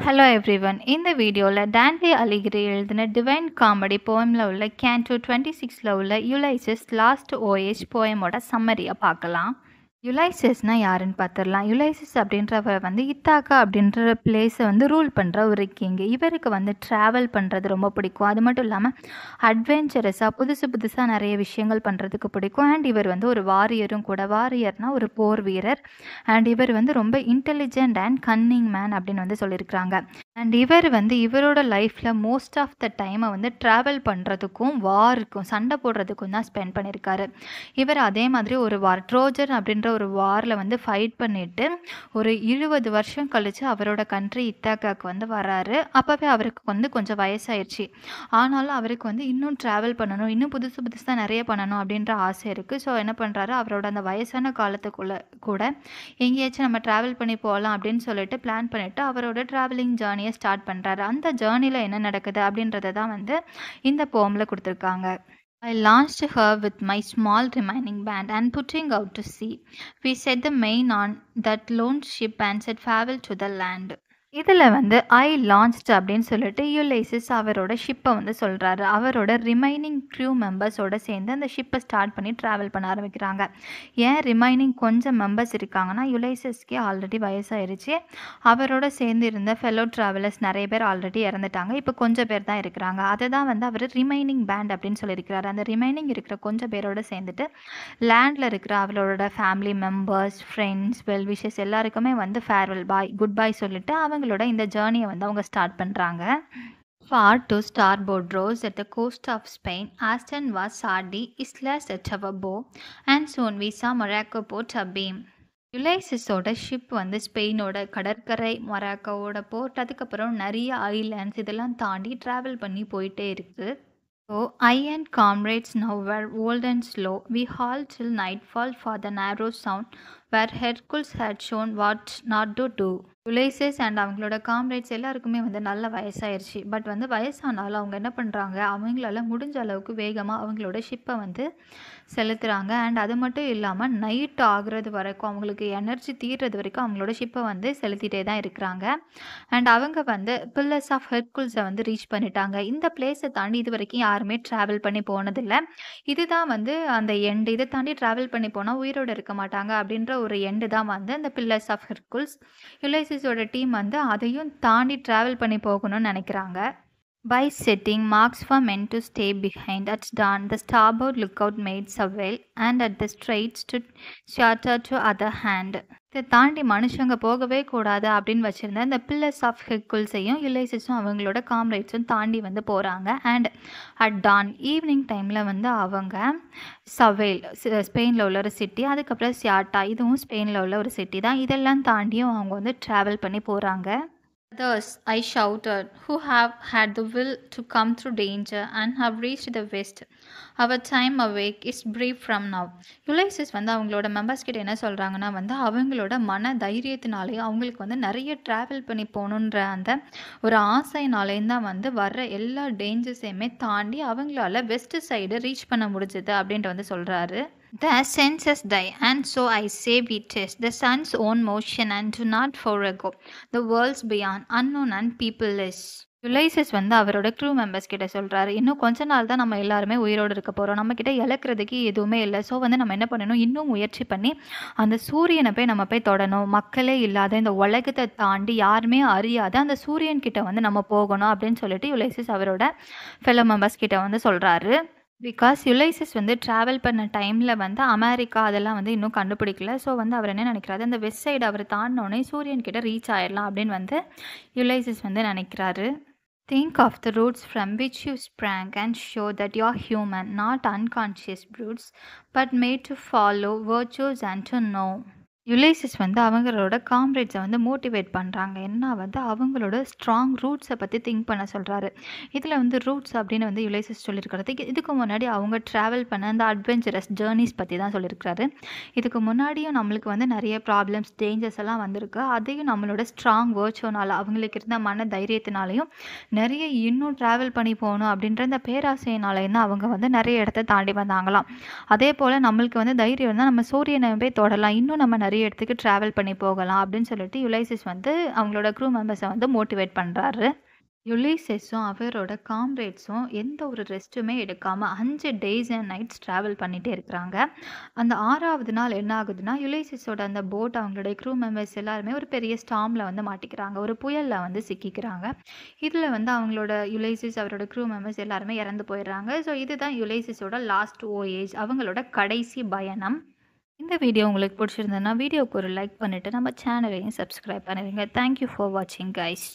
Hello everyone. இந்த வீடியோவில் Dante அலிகிரி எழுதின டிவைன் காமெடி போயமில் உள்ள கேண்டோ 26ல் உள்ள யுலைசஸ் லாஸ்ட் ஓயேஜ் போயமோட சம்மரியை பார்க்கலாம். யுலைசஸ்னால் யாருன்னு பார்த்துடலாம். யுலைசஸ் அப்படின்றவர் வந்து இத்தாக்கா அப்படின்ற பிளேஸை வந்து ரூல் பண்ணுற ஒரு கிங். இவருக்கு வந்து ட்ராவல் பண்ணுறது ரொம்ப பிடிக்கும். அது மட்டும் இல்லாமல் அட்வென்ச்சரஸாக புதுசாக நிறைய விஷயங்கள் பண்ணுறதுக்கு பிடிக்கும். அண்ட் இவர் வந்து ஒரு வாரியரும் கூட. வாரியர்னால் ஒரு போர் வீரர். அண்ட் இவர் வந்து ரொம்ப இன்டெலிஜென்ட் அண்ட் கன்னிங் மேன் அப்படின்னு வந்து சொல்லியிருக்கிறாங்க. அண்ட் இவர் வந்து இவரோட லைஃப்பில் மோஸ்ட் ஆஃப் த டைமை வந்து ட்ராவல் பண்ணுறதுக்கும் வாருக்கும் சண்டை போடுறதுக்கும் தான் ஸ்பெண்ட் பண்ணியிருக்காரு. இவர் அதே மாதிரி ஒரு வார் ட்ரோஜன் அப்படின்ற ஒரு வாரில் வந்து ஃபைட் பண்ணிவிட்டு ஒரு 20 வருஷம் கழித்து அவரோட கண்ட்ரி இத்தாக்காவுக்கு வந்து வராரு. அப்போவே அவருக்கு வந்து கொஞ்சம் வயசாயிடுச்சு. ஆனாலும் அவருக்கு வந்து இன்னும் ட்ராவல் பண்ணணும், இன்னும் புதுசாக நிறைய பண்ணணும் அப்படின்ற ஆசை இருக்குது. ஸோ என்ன பண்ணுறாரு, அவரோட அந்த வயசான காலத்துக்குள்ளே கூட எங்கேயாச்சும் நம்ம ட்ராவல் பண்ணி போகலாம் அப்படின்னு சொல்லிட்டு பிளான் பண்ணிவிட்டு அவரோட ட்ராவலிங் ஜேர்னியை ஸ்டார்ட் பண்ணுறாரு. அந்த ஜேர்னியில் என்ன நடக்குது அப்படின்றத தான் வந்து இந்த போமில் கொடுத்துருக்காங்க. I launched her with my small remaining band and putting out to sea. We set the main on that lone ship and said farewell to the land. இதில் வந்து ஐ லான்ச்ட் அப்படின்னு சொல்லிட்டு யுலைசஸ் அவரோட ஷிப்பை வந்து சொல்கிறாரு. அவரோட ரிமைனிங் க்ரூ மெம்பர்ஸோடு சேர்ந்து அந்த ஷிப்பை ஸ்டார்ட் பண்ணி ட்ராவல் பண்ண ஆரம்பிக்கிறாங்க. ஏன் ரிமைனிங் கொஞ்சம் மெம்பர்ஸ் இருக்காங்கன்னா, யுலைசஸ்க்கே ஆல்ரெடி வயசாயிருச்சு. அவரோட சேர்ந்து இருந்த ஃபெலோ ட்ராவலர்ஸ் நிறைய பேர் ஆல்ரெடி இறந்துட்டாங்க. இப்போ கொஞ்சம் பேர் தான் இருக்கிறாங்க. அதை தான் வந்து அவர் ரிமைனிங் பேண்ட் அப்படின்னு சொல்லியிருக்கிறாரு. அந்த ரிமைனிங் இருக்கிற கொஞ்சம் பேரோடு சேர்ந்துட்டு லேண்டில் இருக்கிற அவரோட ஃபேமிலி மெம்பர்ஸ், ஃப்ரெண்ட்ஸ், வெல்விஷஸ் எல்லாருக்குமே வந்து ஃபேர்வெல் பாய், குட் பாய் சொல்லிட்டு அவங்களோட இந்த ஜேர்னியை வந்து அவங்க ஸ்டார்ட் பண்ணுறாங்க. Far to starboard rose at the coast of Spain, Aston was Sardi, Islas at our bow, and soon we saw Morocco port abeam. யுலைசஸோட ஷிப் வந்து ஸ்பெயினோட கடற்கரை, மொராக்கோவோட போர்ட், அதுக்கப்புறம் நிறைய ஐலாண்ட்ஸ் இதெல்லாம் தாண்டி ட்ராவல் பண்ணி போயிட்டே இருக்குது. So I and comrades now were old and slow. We hauled till nightfall for the narrow sound where Hercules had shown what not to do. யுலைசஸ் அண்ட் அவங்களோட காம்ரேட்ஸ் எல்லாருக்குமே வந்து நல்ல வயசாயிருச்சு. பட் வந்து வயசானாலும் அவங்க என்ன பண்ணுறாங்க, அவங்களால முடிஞ்ச அளவுக்கு வேகமாக அவங்களோட ஷிப்பை வந்து செலுத்துகிறாங்க. அண்ட் அது மட்டும் இல்லாமல் நைட் ஆகுறது வரைக்கும், அவங்களுக்கு எனர்ஜி தீர்றது வரைக்கும் அவங்களோட ஷிப்பை வந்து செலுத்திட்டே தான் இருக்கிறாங்க. அண்ட் அவங்க வந்து பில்லர்ஸ் ஆஃப் ஹெர்குல்ஸை வந்து ரீச் பண்ணிட்டாங்க. இந்த பிளேஸை தாண்டி இது வரைக்கும் யாருமே ட்ராவல் பண்ணி போனதில்லை. இதுதான் வந்து அந்த எண்டு. இதை தாண்டி ட்ராவல் பண்ணி போனால் உயிரோடு இருக்க மாட்டாங்க அப்படின்ற ஒரு எண்டு தான் வந்து அந்த பில்லர்ஸ் ஆஃப் ஹெர்குல்ஸ். யுலைசஸோட டீம் வந்து அதையும் தாண்டி ட்ராவல் பண்ணி போகணும்னு நினைக்கிறாங்க. By setting marks for men to stay behind at dawn, the starboard lookout made sail and at the straits to charter to other hand. இதை தாண்டி மனுஷங்க போகவே கூடாது அப்படின்னு வச்சுருந்த இந்த பில்லர்ஸ் ஆஃப் ஹெர்குல்ஸையும் யுலைசஸும் அவங்களோட காம்ரேட்ஸும் தாண்டி வந்து போகிறாங்க. அண்ட் அட் டான் ஈவினிங் டைமில் வந்து அவங்க சவேல், ஸ்பெயினில் உள்ள ஒரு சிட்டி, அதுக்கப்புறம் சியாட்டா, இதுவும் ஸ்பெயினில் உள்ள ஒரு சிட்டி தான். இதெல்லாம் தாண்டியும் அவங்க வந்து ட்ராவல் பண்ணி போகிறாங்க. Others, I shouted, who have had the will to come through danger and have reached the west. Our time awake is brief from now. யுலைசஸ் வந்து அவங்களோட மெம்பர்ஸ் கிட்ட என்ன சொல்கிறாங்கன்னா வந்து அவங்களோட மன தைரியத்தினாலேயும் அவங்களுக்கு வந்து நிறைய ட்ராவல் பண்ணி போகணுன்ற அந்த ஒரு ஆசைனாலேயும் தான் வந்து வர்ற எல்லா டேஞ்சர்ஸையுமே தாண்டி அவங்களால வெஸ்ட் சைடு ரீச் பண்ண முடிஞ்சது அப்படின்ட்டு வந்து சொல்கிறாரு. The senses die, and so I say we test the sun's own motion and do not forego the worlds beyond, unknown and peopleless. யுலைசஸ் வந்து அவரோட க்ரூ மெம்பர்ஸ் கிட்ட சொல்கிறாரு, இன்னும் கொஞ்ச நாள் தான் நம்ம எல்லாருமே உயிரோடு இருக்க போகிறோம். நம்மக்கிட்ட இழக்கிறதுக்கு எதுவுமே இல்லை. ஸோ வந்து நம்ம என்ன பண்ணணும், இன்னும் முயற்சி பண்ணி அந்த சூரியனை போய் நம்ம போய் தொடணும். மக்களே இல்லாத இந்த உலகத்தை தாண்டி யாருமே அறியாத அந்த சூரியன்கிட்ட வந்து நம்ம போகணும் அப்படின்னு சொல்லிட்டு யுலைசஸ் அவரோட ஃபெலோ மெம்பர்ஸ் கிட்ட வந்து சொல்கிறாரு. பிகாஸ் யுலைசஸ் வந்து ட்ராவல் பண்ண டைமில் வந்து அமெரிக்கா அதெல்லாம் வந்து இன்னும் கண்டுபிடிக்கல. ஸோ வந்து அவர் என்ன நினைக்கிறாரு, அந்த வெஸ்ட் சைடு அவர் தாண்டினோடனே சூரியன் கிட்ட ரீச் ஆயிடலாம் அப்படின்னு வந்து யுலைசஸ் வந்து நினைக்கிறாரு. Think of the roots from which you sprang and show that you are human, not unconscious brutes, but made to follow virtues and to know. யுலைசஸ் வந்து அவங்களோட காம்ரேட்ஸை வந்து மோட்டிவேட் பண்ணுறாங்க. என்ன வந்து அவங்களோட ஸ்ட்ராங் ரூட்ஸை பற்றி திங்க் பண்ண சொல்கிறாரு. இதில் வந்து ரூட்ஸ் அப்படின்னு வந்து யுலைசஸ் சொல்லியிருக்கிறது இதுக்கு முன்னாடி அவங்க ட்ராவல் பண்ண அந்த அட்வென்ச்சரஸ் ஜேர்னிஸ் பற்றி தான் சொல்லியிருக்கிறாரு. இதுக்கு முன்னாடியும் நம்மளுக்கு வந்து நிறைய ப்ராப்ளம்ஸ், டேஞ்சர்ஸ் எல்லாம் வந்திருக்கு. அதையும் நம்மளோட ஸ்ட்ராங் வேர்ச்சோனால் அவங்களுக்கு இருந்த மன தைரியத்தினாலையும் நிறைய இன்னும் ட்ராவல் பண்ணி போகணும் அப்படின்ற இந்த பேராசையினாலேயும் தான் அவங்க வந்து நிறைய இடத்த தாண்டி வந்தாங்களாம். அதே போல் நம்மளுக்கு வந்து தைரியம் இருந்தால் நம்ம சூரியனை போய் தொடலாம், இன்னும் நம்ம நிறைய நிறைய இடத்துக்கு ட்ராவல் பண்ணி போகலாம் அப்படின்னு சொல்லிட்டு யுலைசிஸ் வந்து அவங்களோட க்ரூ மெம்பர்ஸை வந்து மோட்டிவேட் பண்ணுறாரு. யுலிசஸும் அவரோட காம்ரேட்ஸும் எந்த ஒரு ரெஸ்ட்டுமே எடுக்காம 5 டேஸ் அண்ட் நைட்ஸ் ட்ராவல் பண்ணிட்டே இருக்கிறாங்க. அந்த 6வது நாள் என்ன ஆகுதுன்னா, யுலிசஸோட அந்த போட் அவங்களுடைய க்ரூ மெம்பர்ஸ் எல்லாருமே ஒரு பெரிய ஸ்டார்ம்ல வந்து மாட்டிக்கிறாங்க. ஒரு புயல்ல வந்து சிக்கிக்கிறாங்க. இதுல வந்து அவங்களோட யுலைசிஸ், அவரோட க்ரூ மெம்பர்ஸ் எல்லாருமே இறந்து போயிடுறாங்க. ஸோ இதுதான் யுலைசிஸோட லாஸ்ட் வோயேஜ். அவங்களோட கடைசி பயணம். இந்த வீடியோ உங்களுக்கு பிடிச்சிருந்ததுன்னா, வீடியோவுக்கு ஒரு லைக் பண்ணிட்டு நம்ம சேனலையும் சப்ஸ்கிரைப் பண்ணுவீங்க. தேங்க் யூ ஃபார் வாட்சிங் கைஸ்.